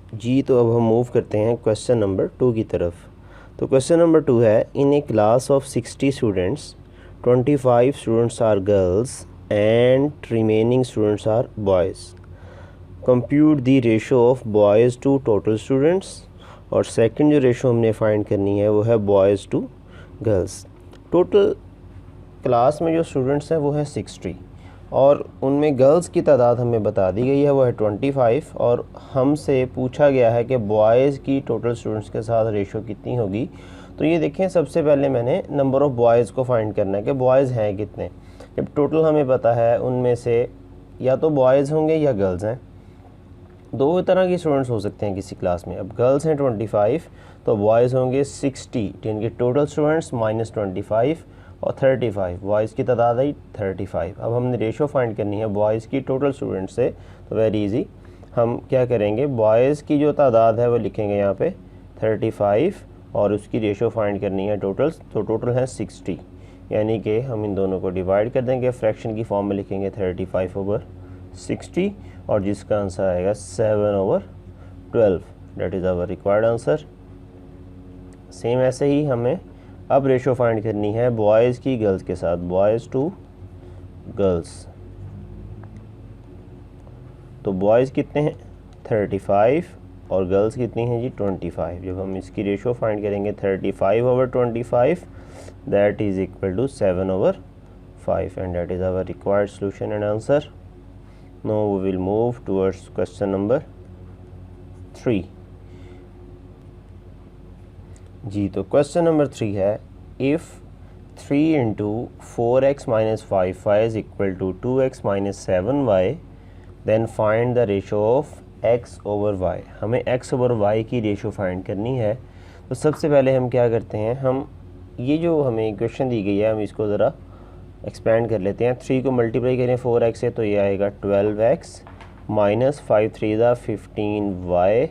जी तो अब हम मूव करते हैं क्वेश्चन नंबर 2 की तरफ। तो क्वेश्चन नंबर 2 है, in a class of 60 students 25 students are girls and remaining students are boys. Compute the ratio of boys to total students. और सेकंड जो रेशो हमने फाइंड करनी है वो है boys to girls. Total class में जो स्टूडेंट्स हैं वो है 60 और उनमें गर्ल्स की तादाद हमें बता दी गई है वो है 25 और हमसे पूछा गया है कि बॉयज़ की टोटल स्टूडेंट्स के साथ रेशो कितनी होगी। तो ये देखें, सबसे पहले मैंने नंबर ऑफ़ बॉयज़ को फाइंड करना है कि बॉयज़ हैं कितने। जब टोटल हमें पता है उनमें से या तो बॉयज़ होंगे या गर्ल्स हैं। दो तरह के स्टूडेंट्स हो सकते हैं किसी क्लास में। अब गर्ल्स हैं 25 तो बॉयज़ होंगे 60, यानी कि टोटल स्टूडेंट्स माइनस 25 और 35, बॉयज़ की तादाद आई 35। अब हमने रेशो फाइंड करनी है बॉयज़ की टोटल स्टूडेंट्स से। तो वेरी इजी, हम क्या करेंगे, बॉयज़ की जो तादाद है वो लिखेंगे यहाँ पे 35 और उसकी रेशो फाइंड करनी है टोटल्स। तो टोटल है 60, यानी कि हम इन दोनों को डिवाइड कर देंगे, फ्रैक्शन की फॉर्म में लिखेंगे 35/60 और जिसका आंसर आएगा 7/12। That is our required answer. Same ऐसे ही हमें अब रेशो फाइंड करनी है बॉयज़ की गर्ल्स के साथ, बॉयज़ टू गर्ल्स। तो बॉयज़ कितने हैं 35 और गर्ल्स कितनी हैं जी 25। जब हम इसकी रेशो फाइंड करेंगे 35/25 that is equal to 7/5 and that is our required solution and answer. Now we will move towards question number 3 जी। तो क्वेश्चन नंबर 3 है, if 3 into 4x minus 5y is equal to 2x minus 7y then find the ratio of x over y। हमें x over y की ratio find करनी है। तो सबसे पहले हम क्या करते हैं, हम ये जो हमें इक्वेशन दी गई है हम इसको ज़रा एक्सपेंड कर लेते हैं। 3 को मल्टीप्लाई करें 4x से तो ये आएगा 12x माइनस 5 3 ज़ा 15y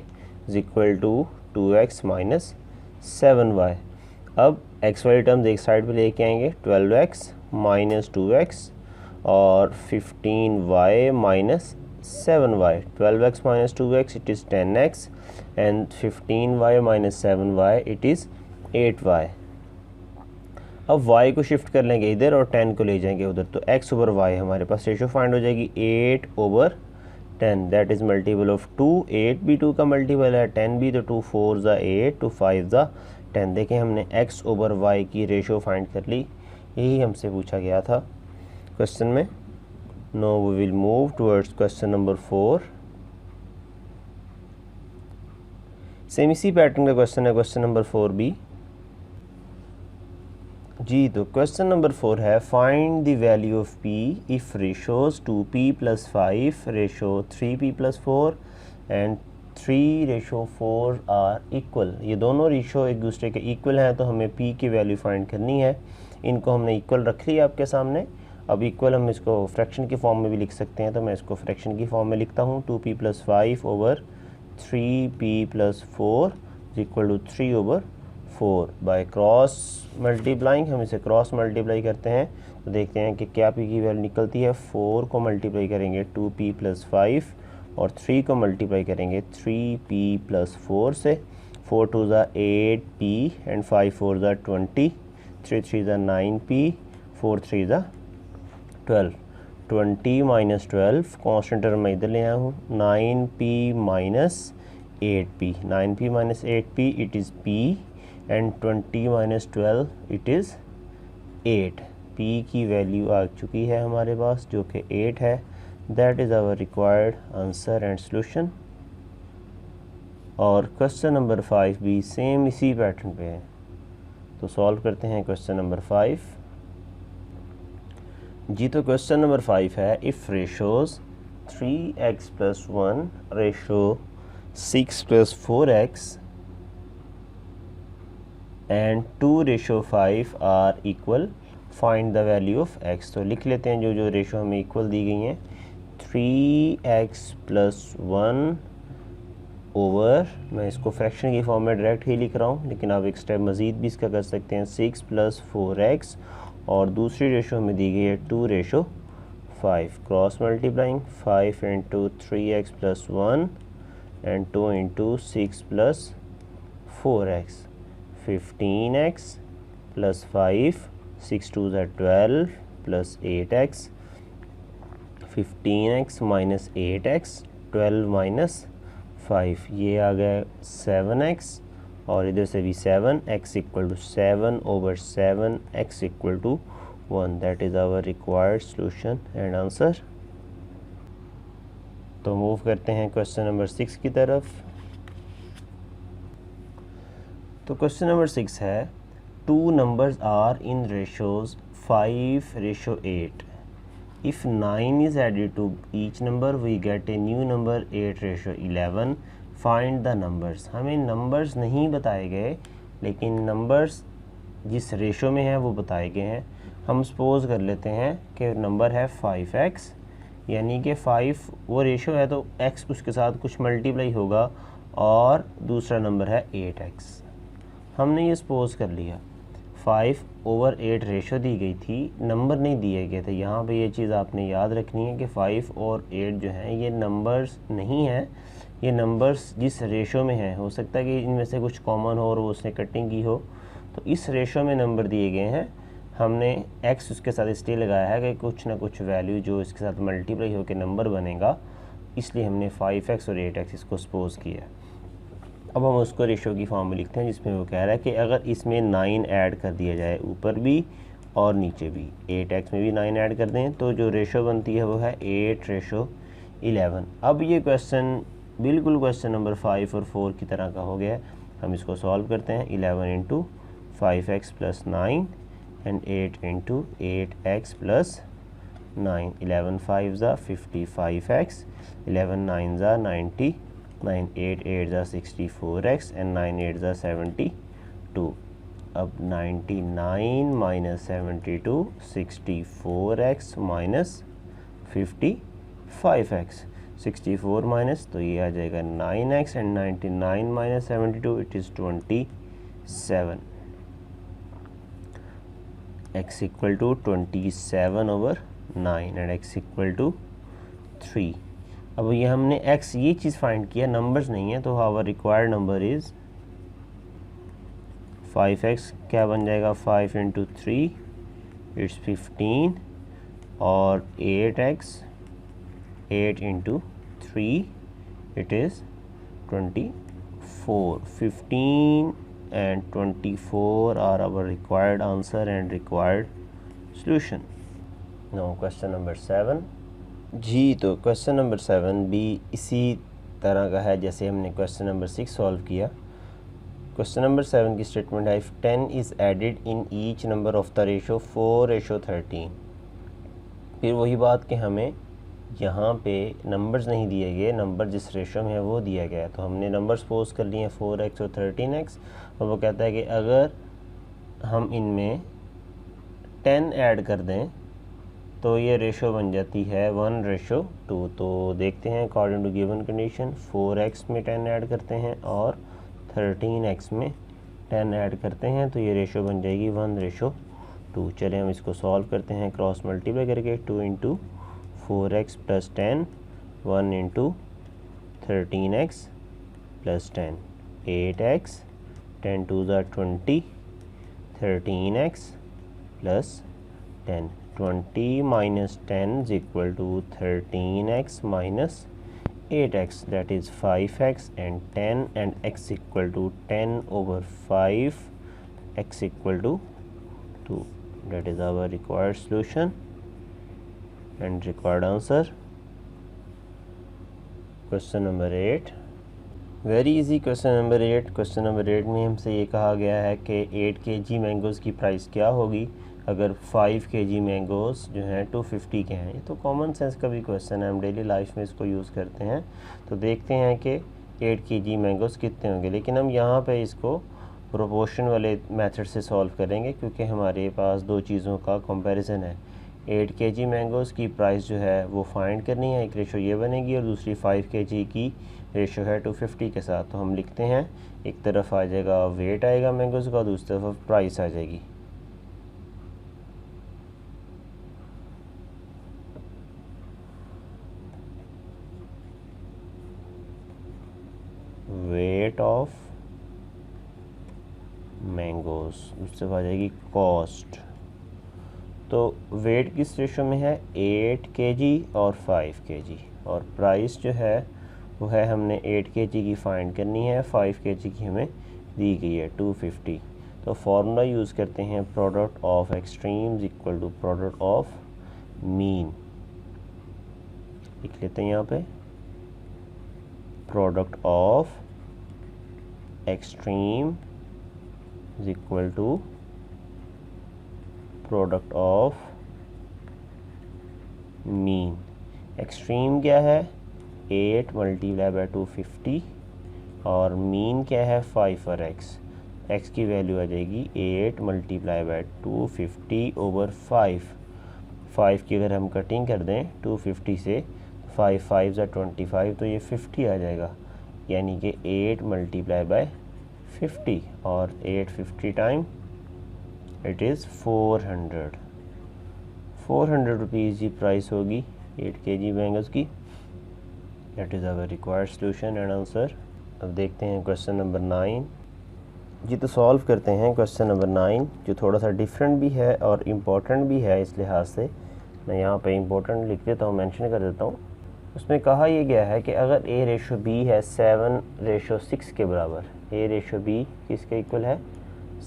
is equal to 2x minus 7y। अब x वाली टर्म्स एक साइड पे लेके आएंगे, 12x माइनस 2x और 15y minus 7y। 12x minus 2x it is 10x and 15y minus 7y it is 8y। अब y को शिफ्ट कर लेंगे इधर और 10 को ले जाएंगे उधर, तो x ओवर y हमारे पास रेशो फाइंड हो जाएगी 8/10 दैट इज़ मल्टीपल ऑफ 2। 8 भी 2 का मल्टीपल है, 10 भी, तो 2 4 ज़ा 8, 2 5 ज़ा 10। देखें हमने x ओवर y की रेशो फाइंड कर ली, यही हमसे पूछा गया था क्वेश्चन में। Now we will move towards question number 4। Same इसी पैटर्न का क्वेश्चन है क्वेश्चन नंबर 4 भी जी। तो क्वेश्चन नंबर 4 है, find the value of p if ratios 2p + 5 ratio 3p + 4 and 3:4 are equal. ये दोनों रेशो एक दूसरे के इक्वल हैं तो हमें p की वैल्यू फाइंड करनी है। इनको हमने इक्वल रख लिया आपके सामने। अब इक्वल हम इसको फ्रैक्शन की फॉर्म में भी लिख सकते हैं, तो मैं इसको फ्रैक्शन की फॉर्म में लिखता हूँ। 2p + 5 over 3p + 4 is equal to 3/4। By cross multiplying हम इसे क्रॉस मल्टीप्लाई करते हैं तो देखते हैं कि क्या p की वैल्यू निकलती है। 4 को मल्टीप्लाई करेंगे 2p + 5 और 3 को मल्टीप्लाई करेंगे 3p + 4 से। 4 2 ज़ा 8p एंड 5 4 ज़ा 20, 3 3 ज़ा 9p, 4 3 ज़ा 12। 20 माइनस 12 कॉन्स्टेंट टर्म मैं इधर ले आया हूँ, 9p minus 8p, 9p minus 8p it is p and 20 minus 12 it is 8। p की वैल्यू आ चुकी है हमारे पास जो कि 8 है। That is our required answer and solution. और क्वेश्चन नंबर 5 भी सेम इसी पैटर्न पे है, तो सॉल्व करते हैं क्वेश्चन नंबर 5 जी। तो क्वेश्चन नंबर 5 है, if ratios 3x + 1 ratio 6 + 4x and 2:5 are equal find the value of x। तो लिख लेते हैं जो जो रेशो हमें इक्वल दी गई हैं। 3x + 1 ओवर, मैं इसको फ्रैक्शन की फॉर्म में डायरेक्ट ही लिख रहा हूँ लेकिन आप एक स्टेप मज़ीद भी इसका कर सकते हैं, 6 + 4x और दूसरी रेशो हमें दी गई है 2:5। Cross multiplying 5 × 3x + 1 and 2 into 6 plus 4x, 15x plus 5, 6 2s are 12 plus 8x, 15x minus 8x, 12 minus 5, ये आ गया 7x और इधर से भी 7, x equal to 7 over 7, x equal to 1. That is our required solution and answer. तो move करते हैं question number 6 की तरफ. तो क्वेश्चन नंबर 6 है, two numbers are in ratios 5:8. If 9 is added to each number, we get a new number 8:11. Find the numbers. हमें numbers नहीं बताए गए, लेकिन नंबर्स जिस रेशो में है वो बताए गए हैं. हम सपोज कर लेते हैं कि नंबर है 5x, यानी कि 5 वो रेशो है तो x उसके साथ कुछ मल्टीप्लाई होगा, और दूसरा नंबर है 8x. हमने ये सपोज कर लिया. 5/8 रेशो दी गई थी, नंबर नहीं दिए गए थे. यहाँ पे ये चीज़ आपने याद रखनी है कि 5 और 8 जो हैं ये नंबर्स नहीं हैं, ये नंबर्स जिस रेशो में हैं. हो सकता है कि इनमें से कुछ कॉमन हो और वो उसने कटिंग की हो. तो इस रेशो में नंबर दिए गए हैं. हमने x उसके साथ इसलिए लगाया है कि कुछ ना कुछ वैल्यू जो इसके साथ मल्टीप्लाई होकर नंबर बनेगा, इसलिए हमने 5x और 8x इसको सपोज किया. अब हम उसको रेशो की फॉर्म में लिखते हैं, जिसमें वो कह रहा है कि अगर इसमें 9 ऐड कर दिया जाए ऊपर भी और नीचे भी, 8x में भी 9 ऐड कर दें, तो जो रेशो बनती है वो है 8:11. अब ये क्वेश्चन बिल्कुल क्वेश्चन नंबर 5 और 4 की तरह का हो गया है. हम इसको सॉल्व करते हैं. 11 into 5x plus 9 and 8 into 8x plus 9. 11 5 ज़ा 55x, 11 9 ज़ा 90, 9 8 8 ज़ा 64x and 9 8 ज़ा 72. अब 99 minus 72, 64x minus 55x, 64 minus तो ये आ जाएगा 9x and 99 minus 72 it is 27. x equal to 27 over 9 and x equal to 3. अब ये हमने x ये चीज़ फाइंड किया, नंबर्स नहीं है, तो our required number is 5x. क्या बन जाएगा 5 इंटू 3 इट्स 15 और 8x 8 into 3 it is 24. 15 and 24 are our required answer and required solution. Now question number 7. जी, तो क्वेश्चन नंबर 7 भी इसी तरह का है जैसे हमने क्वेश्चन नंबर 6 सॉल्व किया. क्वेश्चन नंबर 7 की स्टेटमेंट है, if 10 is added in each number of the ratio 4:13. फिर वही बात कि हमें यहाँ पे नंबर्स नहीं दिए गए, नंबर जिस रेशो में है वो दिया गया है. तो हमने नंबर सपोज कर लिए 4x और 13x, और वो कहता है कि अगर हम इनमें 10 ऐड कर दें तो ये रेशो बन जाती है 1:2. तो देखते हैं according to given condition, 4x में 10 ऐड करते हैं और 13x में 10 ऐड करते हैं, तो ये रेशो बन जाएगी 1:2. चले हम इसको सॉल्व करते हैं क्रॉस मल्टीप्लाई करके. 2 into 4x plus 10, 1 into 13x plus 10, 8x, 10 2 ज़ा 20, 13x plus 10. 20 minus 10 is equal to 13x minus 8x, that is 5x, and 10 and x equal to 10 over 5, x equal to 2. That is our required solution and required answer. Question number 8. Very easy question number 8. Question number 8 में हमसे ये कहा गया है कि 8 kg mangoes की price क्या होगी अगर 5 kg मैंगोज़ जो हैं 250 के हैं. ये तो कॉमन सेंस का भी क्वेश्चन है, हम डेली लाइफ में इसको यूज़ करते हैं. तो देखते हैं कि 8 kg मैंगोज़ कितने होंगे, लेकिन हम यहाँ पे इसको प्रोपोर्शन वाले मेथड से सॉल्व करेंगे क्योंकि हमारे पास दो चीज़ों का कंपैरिजन है. 8 kg मैंगोज़ की प्राइस जो है वो फाइंड करनी है. एक रेशो ये बनेगी और दूसरी 5 kg की रेशो है 250 के साथ. तो हम लिखते हैं, एक तरफ आ जाएगा वेट आएगा मैंगोज़ का, दूसरी तरफ प्राइस आ जाएगी. वेट ऑफ मैंगोज, उससे आ जाएगी कॉस्ट। तो वेट किस रेशो में है, 8 kg और 5 kg, और प्राइस जो है वो है हमने 8 kg की फाइंड करनी है, 5 kg की हमें दी गई है 250। तो फार्मूला यूज़ करते हैं product of extremes equal to product of mean. लिख लेते हैं यहाँ पे product of extreme is equal to product of mean. Extreme क्या है, 8 मल्टीप्लाई बाय 250, और मीन क्या है 5 और x की वैल्यू आ जाएगी 8 मल्टीप्लाई बाय 250 ओवर 5 की अगर हम कटिंग कर दें 250 से, 5 5 25, तो ये 50 आ जाएगा, यानी कि 8 मल्टीप्लाई बाय 50, और 850 टाइम इट इज़ 400 रुपीज़ की प्राइस होगी 8 kg मैंगोज़ की। That is our required solution and answer. अब देखते हैं क्वेश्चन नंबर 9 जी। तो सॉल्व करते हैं क्वेश्चन नंबर 9, जो थोड़ा सा डिफरेंट भी है और इम्पोर्टेंट भी है। इस लिहाज से मैं यहाँ पे इम्पोर्टेंट लिख देता हूँ, मेंशन कर देता हूँ। उसमें कहा यह गया है कि अगर A/B है 7/6 के बराबर, A/B किसके इक्वल है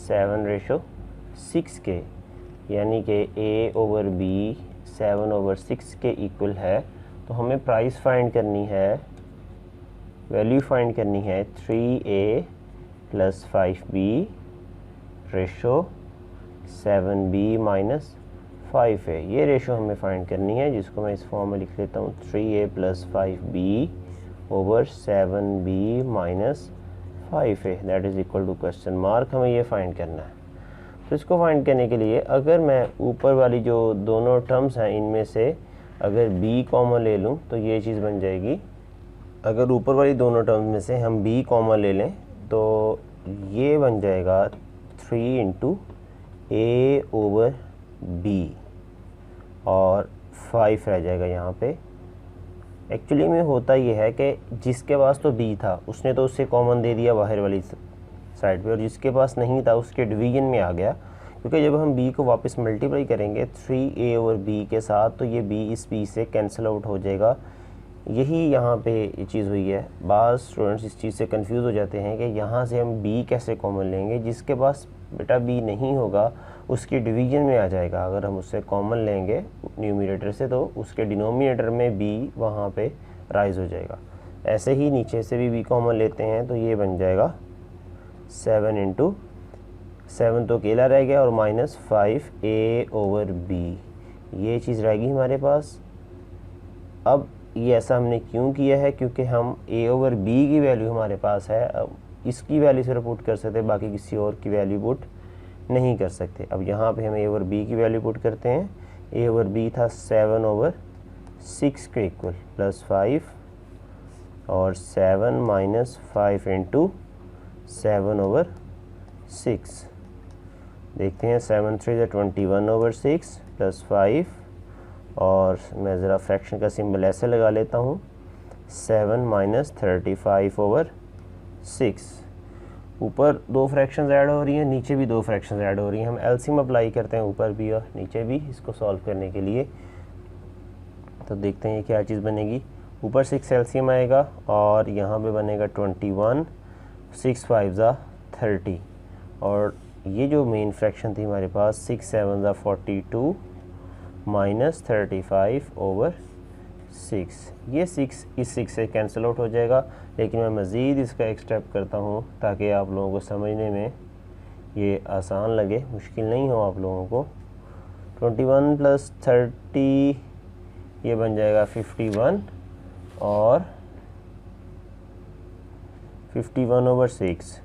7/6 के, यानी कि A/B 7/6 के इक्वल है, तो हमें प्राइस फाइंड करनी है, वैल्यू फाइंड करनी है 3A + 5B ratio 7B - 5A। ये रेशो हमें फाइंड करनी है, जिसको मैं इस फॉर्म में लिख लेता हूँ 3A + 5B over 7B - 5A, that is equal to question mark. हमें ये फाइंड करना है। तो इसको फाइंड करने के लिए अगर मैं ऊपर वाली जो दोनों टर्म्स हैं इनमें से अगर B कॉमन ले लूँ तो ये चीज़ बन जाएगी। अगर ऊपर वाली दोनों टर्म्स में से हम B कॉमन ले लें तो ये बन जाएगा 3 × A/B, और 5 रह जाएगा यहाँ पे। एक्चुअली में होता ये है कि जिसके पास तो B था उसने तो उससे कॉमन दे दिया बाहर वाली साइड पे, और जिसके पास नहीं था उसके डिवीजन में आ गया, क्योंकि जब हम B को वापस मल्टीप्लाई करेंगे 3A/B के साथ तो ये B इस B से कैंसिल आउट हो जाएगा। यही यहाँ पे ये चीज़ हुई है। बाज़ स्टूडेंट्स इस चीज़ से कंफ्यूज हो जाते हैं कि यहाँ से हम B कैसे कॉमन लेंगे, जिसके पास बेटा B नहीं होगा उसके डिवीजन में आ जाएगा। अगर हम उससे कॉमन लेंगे न्यूमरेटर से तो उसके डिनोमिनेटर में B वहाँ पे राइज हो जाएगा। ऐसे ही नीचे से भी B कॉमन लेते हैं तो ये बन जाएगा 7 × 7 तो अकेला रह गया, और -5A/B, ये चीज़ रहेगी हमारे पास। अब ये ऐसा हमने क्यों किया है, क्योंकि हम A/B की वैल्यू हमारे पास है, अब इसकी वैल्यू सिर्फ पुट कर सकते हैं, बाकी किसी और की वैल्यू पुट नहीं कर सकते। अब यहाँ पे हम A/B की वैल्यू पुट करते हैं। A/B था 7/6 के इक्वल +5, और 7 - 5 × 7/6। देखते हैं 7 × 3 = 21/6 +5, और मैं ज़रा फ्रैक्शन का सिंबल ऐसे लगा लेता हूँ 7 - 35/6। ऊपर 2 फ्रैक्शंस ऐड हो रही हैं, नीचे भी 2 फ्रैक्शंस ऐड हो रही हैं। हम एलसीएम अप्लाई करते हैं ऊपर भी और नीचे भी इसको सॉल्व करने के लिए। तो देखते हैं क्या चीज़ बनेगी। ऊपर 6 एलसीएम आएगा और यहाँ पे बनेगा 21, 6 5 ज़ा 30, और ये जो मेन फ्रैक्शन थी हमारे पास 6 7 ज़ा 42 -35/6, ये 6 इस 6 से कैंसिल आउट हो जाएगा। लेकिन मैं मज़ीद इसका एक स्टेप करता हूँ ताकि आप लोगों को समझने में ये आसान लगे, मुश्किल नहीं हो आप लोगों को। 21 + 30 ये बन जाएगा 51, और 51/6।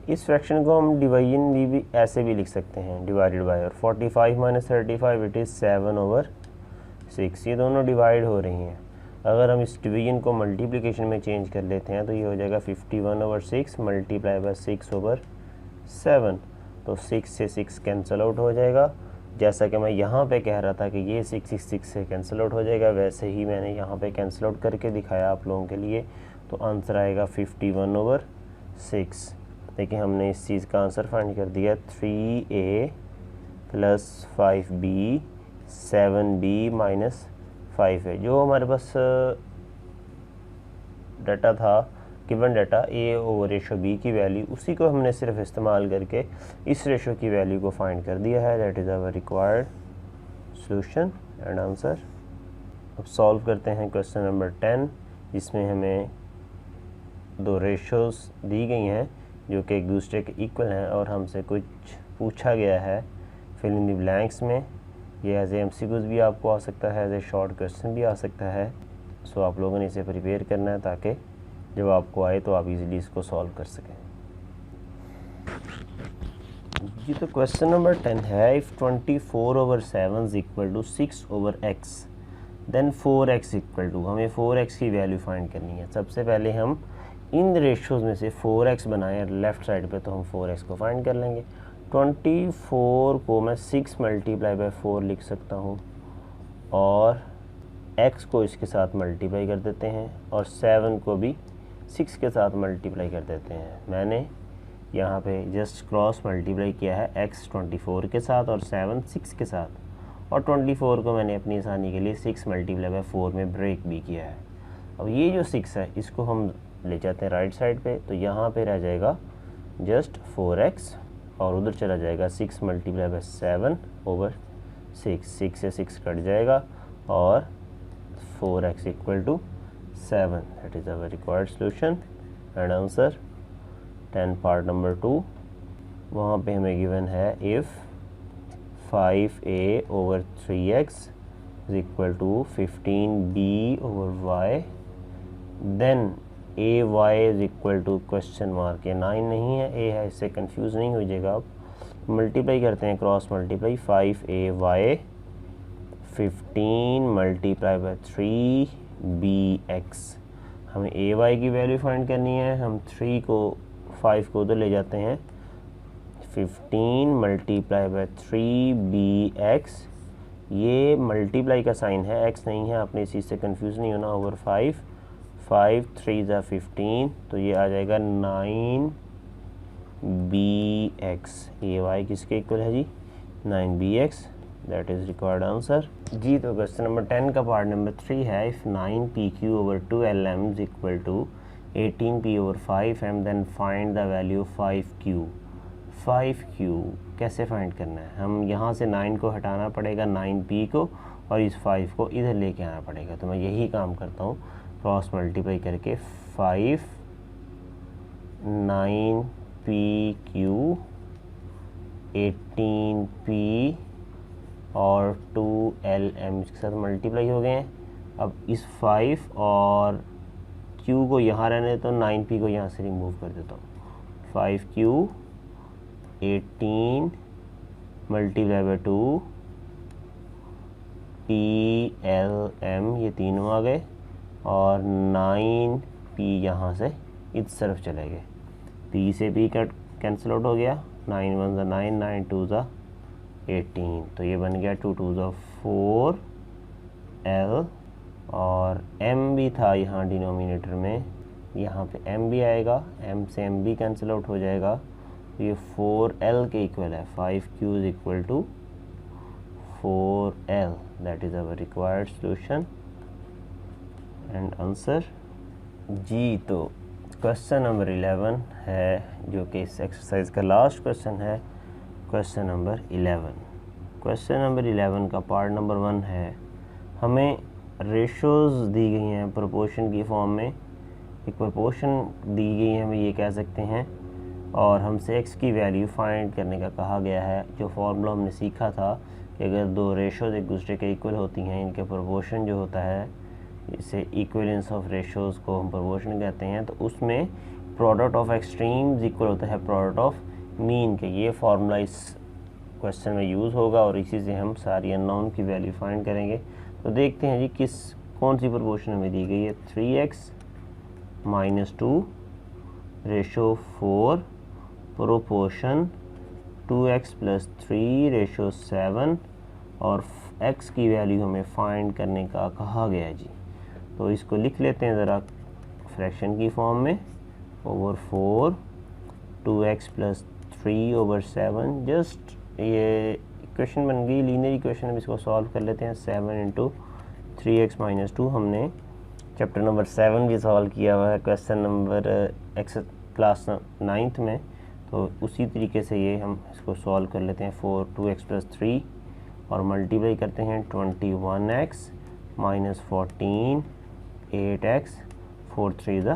इस फ्रैक्शन को हम डिवीजन भी ऐसे भी लिख सकते हैं, डिवाइडेड बाय, और 45 - 35 इट इज़ 7/6। ये दोनों डिवाइड हो रही हैं। अगर हम इस डिवीजन को मल्टीप्लिकेशन में चेंज कर लेते हैं तो ये हो जाएगा 51/6 मल्टीप्लाई बाय 6/7। तो 6 से 6 कैंसिल आउट हो जाएगा। जैसा कि मैं यहाँ पे कह रहा था कि ये 6 से कैंसिल आउट हो जाएगा, वैसे ही मैंने यहाँ पे कैंसिल आउट करके दिखाया आप लोगों के लिए। तो आंसर आएगा 51/6। देखिए हमने इस चीज़ का आंसर फाइंड कर दिया 3a + 5b 7b - 5a। जो हमारे पास डाटा था, गिवन डाटा a/रेशो b की वैल्यू, उसी को हमने सिर्फ इस्तेमाल करके इस रेशो की वैल्यू को फाइंड कर दिया है। That is our required solution and answer. अब सॉल्व करते हैं क्वेश्चन नंबर 10, जिसमें हमें दो रेशोज़ दी गई हैं जो कि एक दूसरे के इक्वल हैं और हमसे कुछ पूछा गया है फिल इन द ब्लैंक्स में। ये एज ए MCQs भी आपको आ सकता है, एज ए शॉर्ट क्वेश्चन भी आ सकता है। सो आप लोगों ने इसे प्रिपेयर करना है ताकि जब आपको आए तो आप इजीली इसको सॉल्व कर सकें। जी तो क्वेश्चन नंबर 10 है, if 24/7 is equal to 6/x then 4x equal to, हमें 4x की वैल्यू फाइंड करनी है। सबसे पहले हम इन रेशोज़ में से 4x बनाएं लेफ़्ट साइड पे, तो हम 4x को फाइंड कर लेंगे। 24 को मैं 6 × 4 लिख सकता हूँ और x को इसके साथ मल्टीप्लाई कर देते हैं और 7 को भी 6 के साथ मल्टीप्लाई कर देते हैं। मैंने यहाँ पे जस्ट क्रॉस मल्टीप्लाई किया है x 24 के साथ और 7 6 के साथ, और 24 को मैंने अपनी आसानी के लिए 6 × 4 में ब्रेक भी किया है। अब ये जो 6 है इसको हम ले जाते हैं राइट साइड पे, तो यहाँ पे रह जाएगा जस्ट 4x और उधर चला जाएगा 6 × 7/6। 6 से 6 कट जाएगा और 4x equal to 7। That is our required solution and answer. 10 part number 2, वहाँ पे हमें गिवन है if 5a/3x is equal to 15b/y then ay is equal to question mark. ये 9 नहीं है, a है, इससे कंफ्यूज नहीं हो जाएगा। आप मल्टीप्लाई करते हैं, क्रॉस मल्टीप्लाई, 5ay 15 × 3bx। हमें ay की वैल्यू फाइंड करनी है। हम 5 को उधर ले जाते हैं, 15 × 3bx। ये मल्टीप्लाई का साइन है, x नहीं है, आपने इस चीज़ से कंफ्यूज नहीं होना। ओवर 5 3 × 15, तो ये आ जाएगा 9bx। ay किसके इक्वल है जी? 9bx। That is required answer. जी तो क्वेश्चन नंबर 10 का पार्ट नंबर 3 है, if 9pq/2lm is equal to 18p/5m then find the value 5q। 5q कैसे फाइंड करना है? हम यहाँ से 9 को हटाना पड़ेगा, 9p को, और इस 5 को इधर लेके आना पड़ेगा। तो मैं यही काम करता हूँ, क्रॉस मल्टीप्लाई करके 5 9pq 18p और 2lm के साथ मल्टीप्लाई हो गए हैं। अब इस 5 और q को यहाँ रहने देता हूँ, 9p को यहाँ से रिमूव कर देता हूँ। 5q 18 × 2 plm, ये तीनों आ गए, और 9p यहाँ से इस तरफ चले गए। p से p कट कैंसिल आउट हो गया, 9 1 ज़ा 9, 9 2 ज़ा 18, तो ये बन गया 2 2 ज़ा 4l, और m भी था यहाँ डिनोमिनेटर में, यहाँ पे m भी आएगा, m से m भी कैंसिल आउट हो जाएगा, तो ये 4l के इक्वल है। 5q is equal to 4l। That is our required solution and answer. जी तो क्वेश्चन नंबर 11 है, जो कि इस एक्सरसाइज का लास्ट क्वेश्चन है, क्वेश्चन नंबर 11। क्वेश्चन नंबर 11 का पार्ट नंबर 1 है, हमें रेशोज़ दी गई हैं प्रोपोर्शन की फॉर्म में। एक प्रोपोर्शन दी गई है, हमें ये कह सकते हैं, और हमसे x की वैल्यू फाइंड करने का कहा गया है। जो फॉर्मूला हमने सीखा था कि अगर दो रेशोज़ एक दूसरे के इक्वल होती हैं, इनके प्रोपोर्शन जो होता है, इसे इक्विवेलेंस ऑफ रेशोज़ को हम प्रोपोर्शन कहते हैं, तो उसमें प्रोडक्ट ऑफ एक्सट्रीम्स इक्वल होता है प्रोडक्ट ऑफ मीन के। ये फार्मूला इस क्वेश्चन में यूज़ होगा और इसी से हम सारी अननोन की वैल्यू फाइंड करेंगे। तो देखते हैं जी कौन सी प्रोपोर्शन हमें दी गई है। 3x - 2 ratio 4 proportion 2x + 3 ratio 7, और x की वैल्यू हमें फाइंड करने का कहा गया है जी। तो इसको लिख लेते हैं ज़रा फ्रैक्शन की फॉर्म में over 4 2x plus 3 over 7। Just ये इक्वेशन बन गई लीनियर इक्वेशन। अब इसको सॉल्व कर लेते हैं। 7 इंटू 3x माइनस 2 हमने चैप्टर नंबर 7 भी सॉल्व किया हुआ है question number x class 9th में, तो उसी तरीके से ये हम इसको सॉल्व कर लेते हैं। 4 2x प्लस 3 और मल्टीप्लाई करते हैं 21x माइनस 14 8x 4 3 ज़ा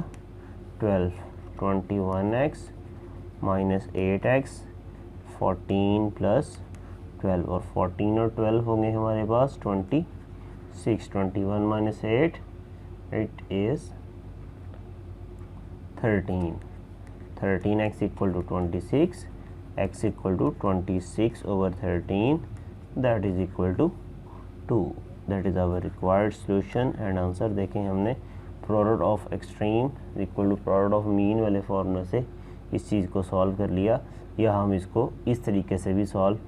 12 21x माइनस 8x 14 प्लस 12 और 14 और 12 होंगे हमारे पास 26। 21 minus 8 it is 13। 13x equal to 26, x equal to 26 over 13, that is equal to 2। that is our required solution and answer। देखें हमने product of extreme equal to product of mean वाले formula से इस चीज़ को सॉल्व कर लिया, या हम इसको इस तरीके से भी सॉल्व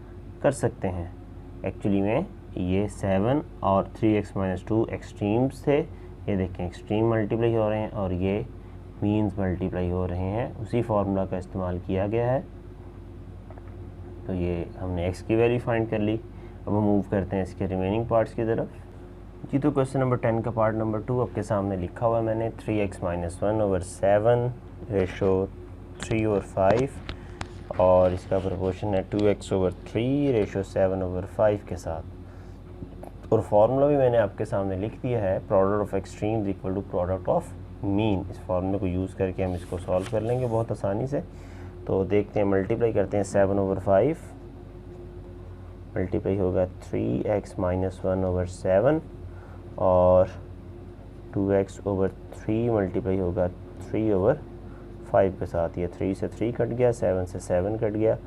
कर सकते हैं। एक्चुअली में ये 7 और 3x माइनस 2 एक्सट्रीम्स थे, ये देखें एक्सट्रीम मल्टीप्लाई हो रहे हैं और ये मीन्स मल्टीप्लाई हो रहे हैं, उसी फार्मूला का इस्तेमाल किया गया है। तो ये हमने x की वैल्यू फाइंड कर ली। अब हम मूव करते हैं इसके रिमेनिंग पार्ट्स की तरफ। जी तो क्वेश्चन नंबर 10 का पार्ट नंबर 2 आपके सामने लिखा हुआ है मैंने। 3x minus 1 over 7 ratio 3 over 5 और इसका प्रोपोर्शन है 2x ओवर 3 रेशो 7 ओवर 5 के साथ। और फार्मूला भी मैंने आपके सामने लिख दिया है, product of extremes equal to product of mean. इस फार्मूले को यूज़ करके हम इसको सॉल्व कर लेंगे बहुत आसानी से। तो देखते हैं, मल्टीप्लाई करते हैं 7 ओवर 5, मल्टीप्लाई होगा 3x माइनस 1 ओवर 7 और 2x ओवर 3 मल्टीप्लाई होगा 3 ओवर 5 के साथ। ये 3 से 3 कट गया, 7 से 7 कट गया,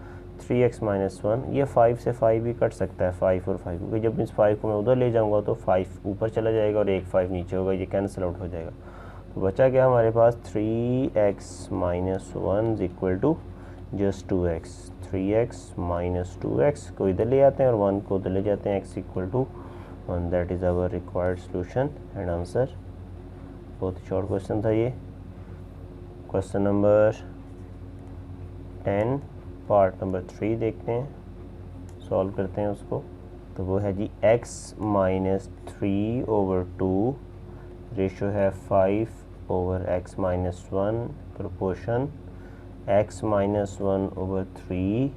3x माइनस 1, ये 5 से 5 भी कट सकता है, 5 और 5, क्योंकि जब इस 5 को मैं उधर ले जाऊंगा तो 5 ऊपर चला जाएगा और एक 5 नीचे होगा, ये कैंसिल आउट हो जाएगा। तो बचा क्या हमारे पास 3x minus 1 is equal to just 2x। 3x minus 2x को इधर ले आते हैं और 1 को उधर ले जाते हैं, x equal to 1। That is our required solution and answer. बहुत ही शॉर्ट क्वेश्चन था ये। क्वेश्चन नंबर 10 पार्ट नंबर 3 देखते हैं, सॉल्व करते हैं उसको। तो वो है जी x माइनस 3 ओवर 2 रेशो है 5 over x minus 1 proportion x minus 1 over 3